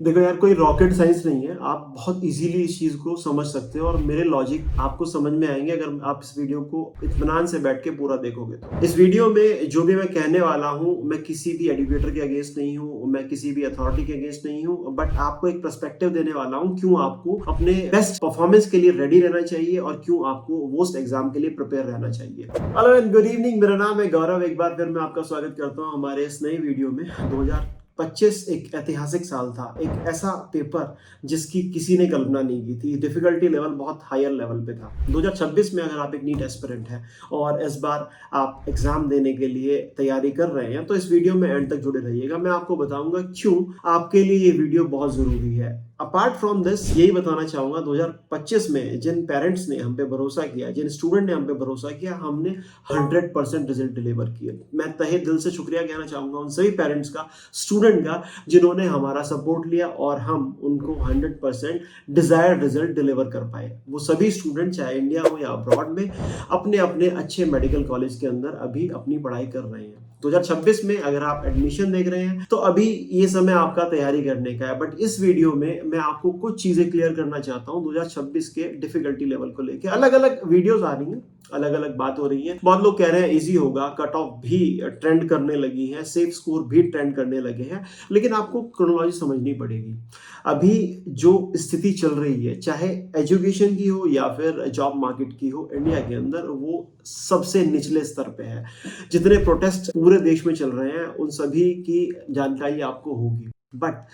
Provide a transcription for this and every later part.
देखो यार, कोई रॉकेट साइंस नहीं है। आप बहुत इजीली इस चीज़ को समझ सकते हो और मेरे लॉजिक आपको समझ में आएंगे अगर आप इस वीडियो को इत्मीनान से बैठ के पूरा देखोगे तो। इस वीडियो में जो भी मैं कहने वाला हूँ, मैं किसी भी एडुकेटर के अगेंस्ट नहीं हूँ, मैं किसी भी अथॉरिटी के अगेंस्ट नहीं हूँ, बट आपको एक पर्सपेक्टिव देने वाला हूँ क्यों आपको अपने बेस्ट परफॉर्मेंस के लिए रेडी रहना चाहिए और क्यों आपको वर्स्ट एग्जाम के लिए प्रिपेयर रहना चाहिए। हेलो एंड गुड इवनिंग, मेरा नाम है गौरव। एक बार फिर मैं आपका स्वागत करता हूँ हमारे इस नई वीडियो में। 2025 एक ऐतिहासिक साल था, एक ऐसा पेपर जिसकी किसी ने कल्पना नहीं की थी। डिफिकल्टी लेवल बहुत हायर लेवल पे था। 2026 में अगर आप एक नीट एस्पिरेंट हैं और इस बार आप एग्जाम देने के लिए तैयारी कर रहे हैं तो इस वीडियो में एंड तक जुड़े रहिएगा। मैं आपको बताऊंगा क्यों आपके लिए ये वीडियो बहुत जरूरी है। अपार्ट फ्रॉम दिस यही बताना चाहूंगा, 2025 में जिन पेरेंट्स ने हम पे भरोसा किया, जिन स्टूडेंट ने हम पे भरोसा किया, हमने 100% रिजल्ट डिलीवर किए। मैं तहे दिल से शुक्रिया कहना चाहूंगा उन सभी पेरेंट्स का, स्टूडेंट का, जिन्होंने हमारा सपोर्ट लिया और हम उनको 100% डिजायर्ड रिजल्ट डिलीवर कर पाए। वो सभी स्टूडेंट चाहे इंडिया हो या अब्रॉड में अपने अपने अच्छे मेडिकल कॉलेज के अंदर अभी अपनी पढ़ाई कर रहे हैं। 2026 में अगर आप एडमिशन देख रहे हैं तो अभी ये समय आपका तैयारी करने का है। बट इस वीडियो में मैं आपको कुछ चीजें क्लियर करना चाहता हूँ 2026 के डिफिकल्टी लेवल को लेकर। अलग अलग वीडियोस आ रही हैं, अलग अलग बात हो रही है। बहुत लोग कह रहे हैं इजी होगा, कट ऑफ भी ट्रेंड करने लगी है, सेफ स्कोर भी ट्रेंड करने लगे हैं, लेकिन आपको क्रोनोलॉजी समझनी पड़ेगी। अभी जो स्थिति चल रही है, चाहे एजुकेशन की हो या फिर जॉब मार्केट की हो, इंडिया के अंदर वो सबसे निचले स्तर पे है। जितने प्रोटेस्ट पूरे देश में चल रहे हैं उन सभी की जानकारी आपको होगी। बट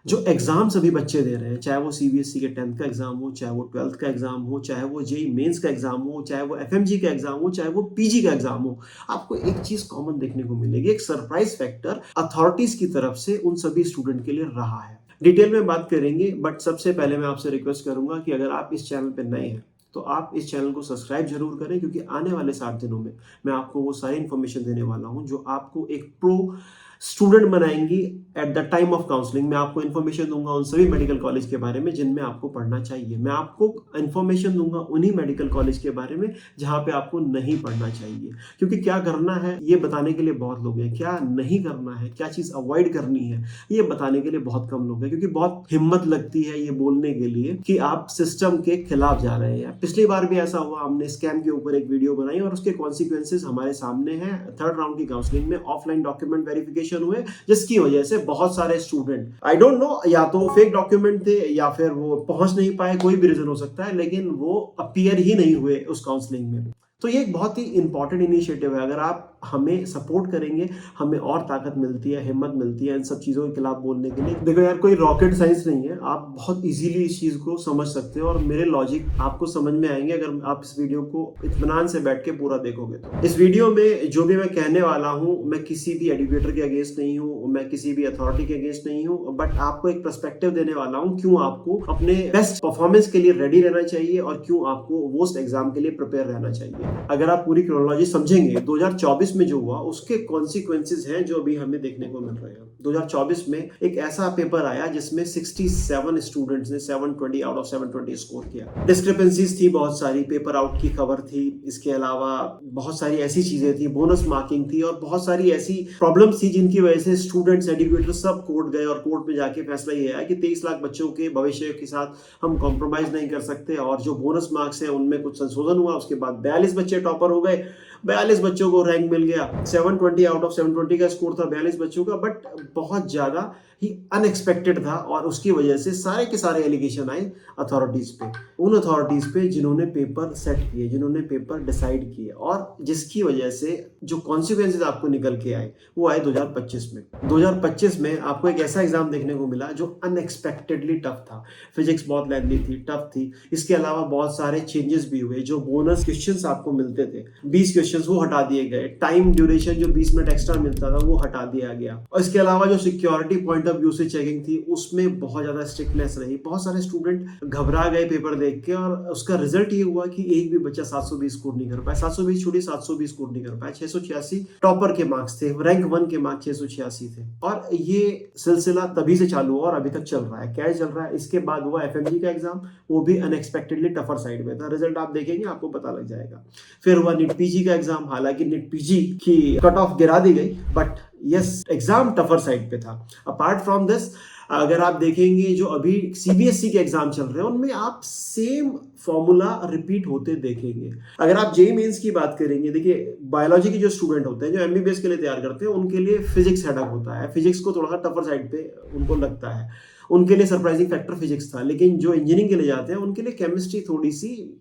जो एग्जाम्स अभी बच्चे दे रहे हैं, चाहे वो सीबीएसई के 10th का एग्जाम हो, चाहे वो 12th का एग्जाम हो, चाहे वो जेईई मेंस का एग्जाम हो, चाहे वो एफएमजी का एग्जाम हो, चाहे वो पीजी का एग्जाम हो, आपको एक चीज कॉमन देखने को मिलेगी। एक सरप्राइज फैक्टर अथॉरिटीज की तरफ से उन सभी स्टूडेंट के लिए रहा है। डिटेल में बात करेंगे, बट सबसे पहले मैं आपसे रिक्वेस्ट करूंगा कि अगर आप इस चैनल पर नए हैं तो आप इस चैनल को सब्सक्राइब जरूर करें, क्योंकि आने वाले 7 दिनों में मैं आपको वो सारी इंफॉर्मेशन देने वाला हूं जो आपको एक प्रो स्टूडेंट बनाएंगी। At the time of counselling मैं आपको इन्फॉर्मेशन दूंगा उन सभी मेडिकल कॉलेज के बारे में जिनमें आपको पढ़ना चाहिए। मैं आपको इन्फॉर्मेशन दूंगा उन्हीं मेडिकल कॉलेज के बारे में जहां पे आपको नहीं पढ़ना चाहिए, क्योंकि क्या करना है ये बताने के लिए बहुत लोग हैं, क्या नहीं करना है, क्या चीज अवॉइड करनी है ये बताने के लिए बहुत कम लोग हैं। क्योंकि बहुत हिम्मत लगती है ये बोलने के लिए कि आप सिस्टम के खिलाफ जा रहे हैं। पिछली बार भी ऐसा हुआ, हमने स्कैम के ऊपर एक वीडियो बनाई और उसके कॉन्सिक्वेंसेस हमारे सामने हैं। 3rd राउंड की काउंसलिंग में ऑफलाइन डॉक्यूमेंट वेरिफिकेशन हुए, जिसकी वजह से बहुत सारे स्टूडेंट, आई डोंट नो, या तो फेक डॉक्यूमेंट थे या फिर वो पहुंच नहीं पाए, कोई भी रीजन हो सकता है, लेकिन वो अपीयर ही नहीं हुए उस काउंसलिंग में। तो ये एक बहुत ही इंपॉर्टेंट इनिशिएटिव है। अगर आप हमें सपोर्ट करेंगे, हमें और ताकत मिलती है, हिम्मत मिलती है इन सब चीजों के खिलाफ बोलने के लिए। देखो यार, कोई रॉकेट साइंस नहीं है। आप बहुत इजीली इस चीज को समझ सकते हो और मेरे लॉजिक आपको समझ में आएंगे अगर आप इस वीडियो को इत्मीनान से बैठ के पूरा देखोगे तो। इस वीडियो में जो भी मैं कहने वाला हूँ, मैं किसी भी एडुकेटर के अगेंस्ट नहीं हूँ, मैं किसी भी अथॉरिटी के अगेंस्ट नहीं हूँ, बट आपको एक पर्सपेक्टिव देने वाला हूँ क्यों आपको अपने बेस्ट परफॉर्मेंस के लिए रेडी रहना चाहिए और क्यों आपको वर्स्ट एग्जाम के लिए प्रिपेयर रहना चाहिए। अगर आप पूरी क्रोनोलॉजी समझेंगे, 2024 में जो हुआ उसके कॉन्सिक्वेंसेस हैं जो अभी हमें देखने को मिल रहे हैं। 2024 में एक ऐसा पेपर आया जिसमें 67 स्टूडेंट्स ने 720 आउट ऑफ 720 स्कोर किया। डिस्क्रिपेंसीज थी बहुत सारी, पेपर आउट की खबर थी, इसके अलावा बहुत सारी ऐसी चीजें थी, बोनस मार्किंग थी और बहुत सारी ऐसी प्रॉब्लम्स थी जिनकी वजह से स्टूडेंट्स, एडुकेटर सब कोर्ट गए और कोर्ट में जाके फैसला ये आया कि 23 लाख बच्चों के भविष्य के साथ हम कॉम्प्रोमाइज नहीं कर सकते और जो बोनस मार्क्स हैं उनमें कुछ संशोधन हुआ। उसके बाद 42 बच्चे टॉपर हो गए, 42 बच्चों को रैंक मिल गया। 720 आउट ऑफ 720 का स्कोर था 42 बच्चों का, बट बहुत ज्यादा ही अनएक्सपेक्टेड था और उसकी वजह से सारे के सारे एलिगेशन आए अथॉरिटीज पे, उन अथॉरिटीज पे जिन्होंने पेपर सेट किए, जिन्होंने पेपर डिसाइड किए, और जिसकी वजह से जो कॉन्सिक्वेंसेज आपको निकल के आए वो आए 2025 में। 2025 में आपको एक ऐसा एग्जाम देखने को मिला जो अनएक्सपेक्टेडली टफ था। फिजिक्स बहुत लेंथी थी, टफ थी। इसके अलावा बहुत सारे चेंजेस भी हुए। जो बोनस क्वेश्चंस आपको मिलते थे 20 क्वेश्चंस वो हटा दिए गए। टाइम ड्यूरेशन जो 20 मिनट एक्स्ट्रा मिलता था वो हटा दिया गया। और इसके अलावा जो सिक्योरिटी पॉइंट ऑफ व्यू से चेकिंग थी उसमें बहुत ज्यादा स्ट्रिक्टनेस रही। बहुत सारे स्टूडेंट घबरा गए पेपर देख के और उसका रिजल्ट ये हुआ कि एक भी बच्चा 720 स्कोर नहीं कर पाया। 720 छोड़ी, 720 स्कोर नहीं कर पाया। 686 टॉपर के मार्क्स थे, रैंक 1 के मार्क्स 686 थे। और ये सिलसिला तभी से चालू हुआ और अभी तक चल रहा है। क्या चल रहा है? इसके बाद हुआ एफएमजी का एग्जाम, वो भी अनएक्सपेक्टेडली टफर साइड में था। रिजल्ट आप देखेंगे आपको पता लग जाएगा। फिर हुआ नीट पीजी का एग्जाम, हालांकि नीट पीजी की कट ऑफ गिरा दी गई, but yes exam tougher side पे था। अपार्ट फ्रॉम दिस अगर आप देखेंगे जो अभी सीबीएसई के एग्जाम चल रहे हैं उनमें आप सेम फॉर्मूला रिपीट होते देखेंगे। अगर आप जेईई मेंस की बात करेंगे, देखिए बायोलॉजी के जो स्टूडेंट होते हैं जो एमबीबीएस के लिए तैयार करते हैं उनके लिए फिजिक्स हेडक होता है, फिजिक्स को थोड़ा सा टफर साइड पे उनको लगता है, उनके लिए सरप्राइजिंग फैक्टर फिजिक्स था। लेकिन जो इंजीनियरिंग के लिए जाते हैं उनके लिए केमिस्ट्री थोड़ी सी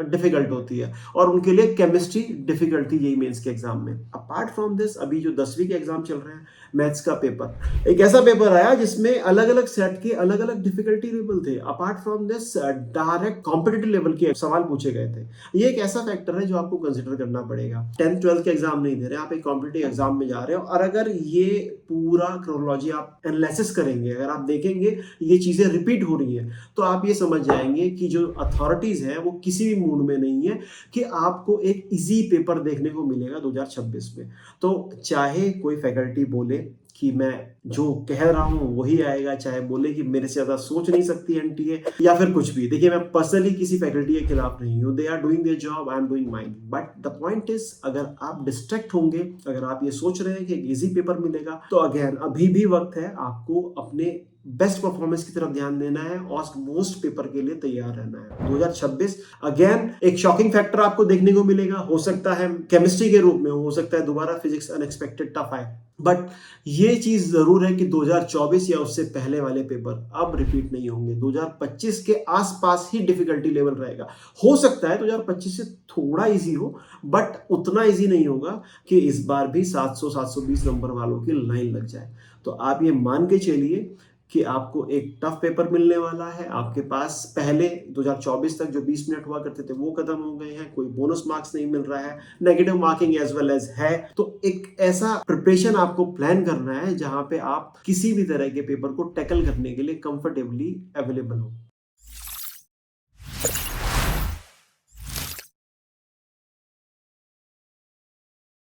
डिफिकल्ट होती है और उनके लिए केमिस्ट्री डिफिकल्ट थी जेईई मेंस के एग्जाम में। अपार्ट फ्रॉम दिस अभी जो 10वीं के एग्जाम चल रहे हैं मैथ्स का पेपर, एक ऐसा पेपर आया जिसमें अलग अलग सेट के अलग अलग डिफिकल्टी लेवल थे। Apart from this direct competitive level के सवाल पूछे गए थे। ये एक ऐसा फैक्टर है जो आपको कंसिडर करना पड़ेगा। 10th 12th के एग्जाम नहीं दे रहे, आप एक कॉम्पिटिटिव एग्जाम में जा रहे हो और अगर ये पूरा क्रोनोलॉजी आप एनालिसिस करेंगे, अगर आप देखेंगे ये चीजें रिपीट हो रही है, तो आप ये समझ जाएंगे कि जो अथॉरिटीज हैं वो किसी भी मूड में नहीं है कि आपको एक इजी पेपर देखने को मिलेगा 2026 में। तो चाहे कोई फैकल्टी बोले कि मैं जो कह रहा हूं वही आएगा, चाहे बोले कि मेरे से ज्यादा सोच नहीं सकती एनटीए, या फिर कुछ भी। देखिए मैं पर्सनली किसी फैकल्टी के खिलाफ नहीं हूं, they are doing their job, I am doing mine. But the point is, अगर आप डिस्ट्रैक्ट होंगे, अगर आप ये सोच रहे हैं कि एक इजी पेपर मिलेगा, तो अगेन अभी भी वक्त है, आपको अपने बेस्ट परफॉर्मेंस की तरफ ध्यान देना है और मोस्ट पेपर के लिए तैयार रहना है। 2026 अगेन एक शॉकिंग फैक्टर आपको देखने को मिलेगा। हो सकता है केमिस्ट्री के रूप में, हो सकता है दोबारा फिजिक्स अनएक्सपेक्टेड टफ आए, बट ये चीज जरूर है कि 2024 या उससे पहले वाले पेपर अब रिपीट नहीं होंगे। 2025 के आसपास ही डिफिकल्टी लेवल रहेगा। हो सकता है 2025 से थोड़ा इजी हो, बट उतना इजी नहीं होगा कि इस बार भी 700-720 नंबर वालों की लाइन लग जाए। तो आप ये मान के चलिए कि आपको एक टफ पेपर मिलने वाला है। आपके पास पहले 2024 तक जो 20 मिनट हुआ करते थे वो खत्म हो गए हैं, कोई बोनस मार्क्स नहीं मिल रहा है, negative marking as well as है। तो एक ऐसा प्रिपरेशन आपको प्लान करना है जहां पे आप किसी भी तरह के पेपर को टैकल करने के लिए कंफर्टेबली अवेलेबल हो।